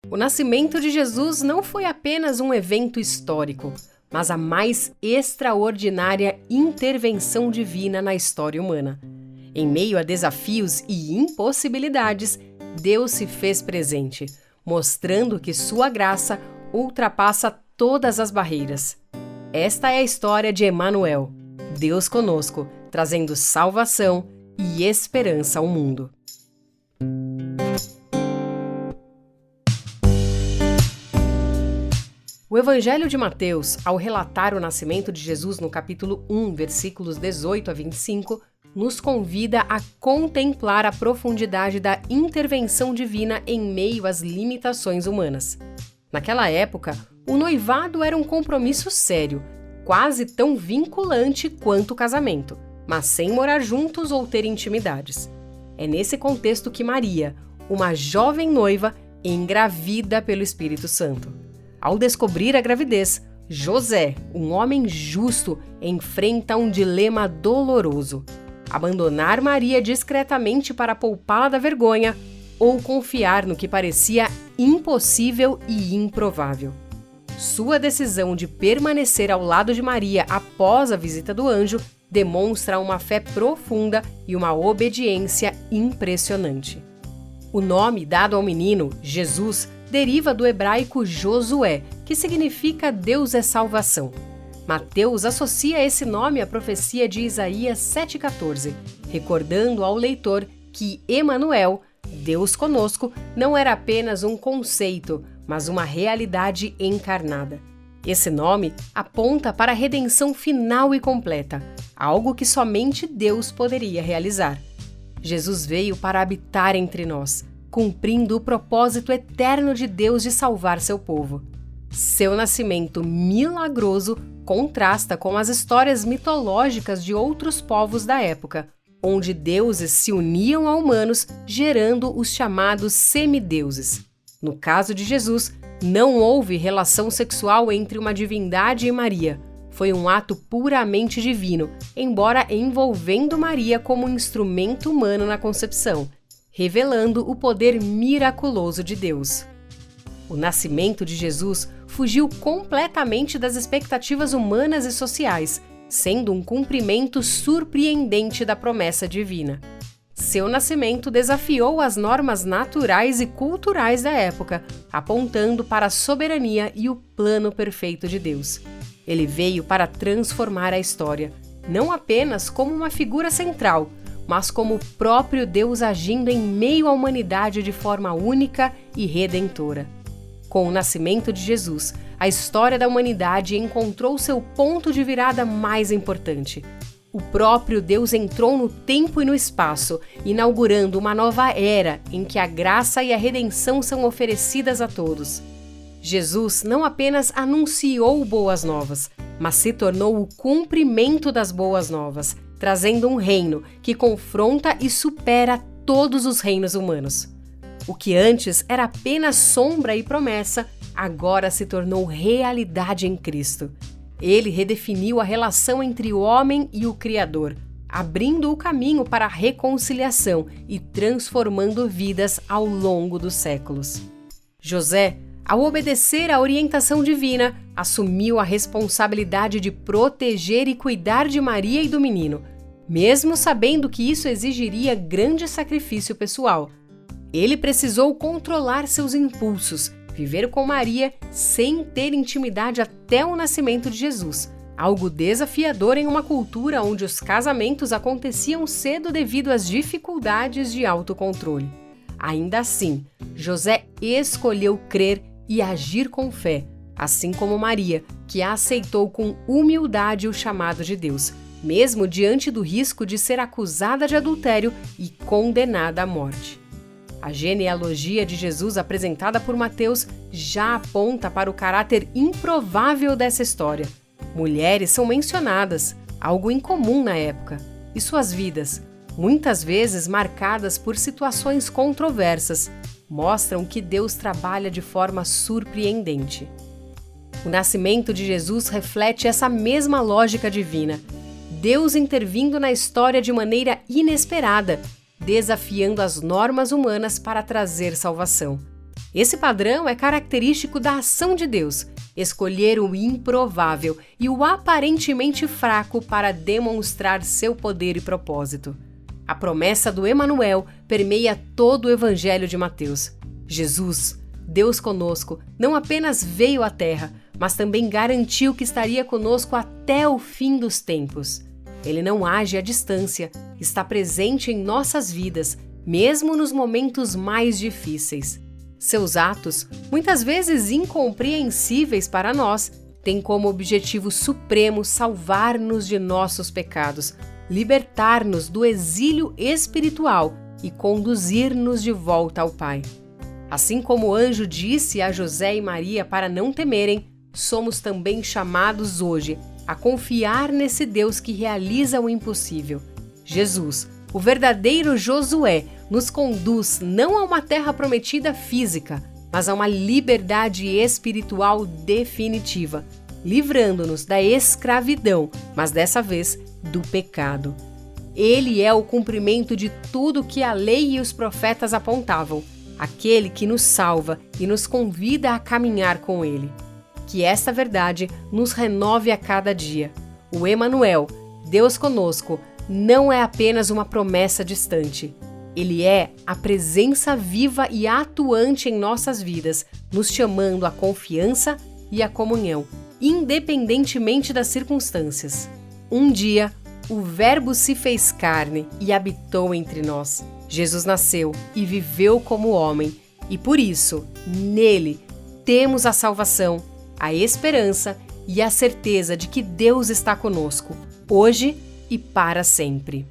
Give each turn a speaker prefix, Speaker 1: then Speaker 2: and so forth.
Speaker 1: O nascimento de Jesus não foi apenas um evento histórico, mas a mais extraordinária intervenção divina na história humana. Em meio a desafios e impossibilidades, Deus se fez presente, mostrando que sua graça ultrapassa todas as barreiras. Esta é a história de Emanuel, Deus conosco, trazendo salvação e esperança ao mundo. O Evangelho de Mateus, ao relatar o nascimento de Jesus no capítulo 1, versículos 18 a 25, nos convida a contemplar a profundidade da intervenção divina em meio às limitações humanas. Naquela época, o noivado era um compromisso sério, quase tão vinculante quanto o casamento, mas sem morar juntos ou ter intimidades. É nesse contexto que Maria, uma jovem noiva, engravida pelo Espírito Santo. Ao descobrir a gravidez, José, um homem justo, enfrenta um dilema doloroso: abandonar Maria discretamente para poupá-la da vergonha ou confiar no que parecia impossível e improvável. Sua decisão de permanecer ao lado de Maria após a visita do anjo demonstra uma fé profunda e uma obediência impressionante. O nome dado ao menino, Jesus, deriva do hebraico Josué, que significa Deus é salvação. Mateus associa esse nome à profecia de Isaías 7,14, recordando ao leitor que Emanuel, Deus conosco, não era apenas um conceito, mas uma realidade encarnada. Esse nome aponta para a redenção final e completa, algo que somente Deus poderia realizar. Jesus veio para habitar entre nós, cumprindo o propósito eterno de Deus de salvar seu povo. Seu nascimento milagroso contrasta com as histórias mitológicas de outros povos da época, onde deuses se uniam a humanos, gerando os chamados semideuses. No caso de Jesus, não houve relação sexual entre uma divindade e Maria. Foi um ato puramente divino, embora envolvendo Maria como um instrumento humano na concepção, revelando o poder miraculoso de Deus. O nascimento de Jesus fugiu completamente das expectativas humanas e sociais, sendo um cumprimento surpreendente da promessa divina. Seu nascimento desafiou as normas naturais e culturais da época, apontando para a soberania e o plano perfeito de Deus. Ele veio para transformar a história, não apenas como uma figura central, mas como o próprio Deus agindo em meio à humanidade de forma única e redentora. Com o nascimento de Jesus, a história da humanidade encontrou seu ponto de virada mais importante. O próprio Deus entrou no tempo e no espaço, inaugurando uma nova era em que a graça e a redenção são oferecidas a todos. Jesus não apenas anunciou boas novas, mas se tornou o cumprimento das boas novas, trazendo um reino que confronta e supera todos os reinos humanos. O que antes era apenas sombra e promessa, agora se tornou realidade em Cristo. Ele redefiniu a relação entre o homem e o Criador, abrindo o caminho para a reconciliação e transformando vidas ao longo dos séculos. José, ao obedecer à orientação divina, assumiu a responsabilidade de proteger e cuidar de Maria e do menino, mesmo sabendo que isso exigiria grande sacrifício pessoal. Ele precisou controlar seus impulsos, viver com Maria sem ter intimidade até o nascimento de Jesus, algo desafiador em uma cultura onde os casamentos aconteciam cedo devido às dificuldades de autocontrole. Ainda assim, José escolheu crer e agir com fé, assim como Maria, que aceitou com humildade o chamado de Deus, mesmo diante do risco de ser acusada de adultério e condenada à morte. A genealogia de Jesus apresentada por Mateus já aponta para o caráter improvável dessa história. Mulheres são mencionadas, algo incomum na época, e suas vidas, muitas vezes marcadas por situações controversas, mostram que Deus trabalha de forma surpreendente. O nascimento de Jesus reflete essa mesma lógica divina, Deus intervindo na história de maneira inesperada, desafiando as normas humanas para trazer salvação. Esse padrão é característico da ação de Deus, escolher o improvável e o aparentemente fraco para demonstrar seu poder e propósito. A promessa do Emanuel permeia todo o Evangelho de Mateus. Jesus, Deus conosco, não apenas veio à Terra, mas também garantiu que estaria conosco até o fim dos tempos. Ele não age à distância, está presente em nossas vidas, mesmo nos momentos mais difíceis. Seus atos, muitas vezes incompreensíveis para nós, têm como objetivo supremo salvar-nos de nossos pecados, libertar-nos do exílio espiritual e conduzir-nos de volta ao Pai. Assim como o anjo disse a José e Maria para não temerem, somos também chamados hoje a confiar nesse Deus que realiza o impossível. Jesus, o verdadeiro Josué, nos conduz não a uma terra prometida física, mas a uma liberdade espiritual definitiva, livrando-nos da escravidão, mas dessa vez do pecado. Ele é o cumprimento de tudo que a lei e os profetas apontavam, aquele que nos salva e nos convida a caminhar com ele. Que esta verdade nos renove a cada dia. O Emanuel, Deus conosco, não é apenas uma promessa distante. Ele é a presença viva e atuante em nossas vidas, nos chamando à confiança e à comunhão, independentemente das circunstâncias. Um dia, o Verbo se fez carne e habitou entre nós. Jesus nasceu e viveu como homem, e por isso, nele, temos a salvação, a esperança e a certeza de que Deus está conosco, hoje e para sempre.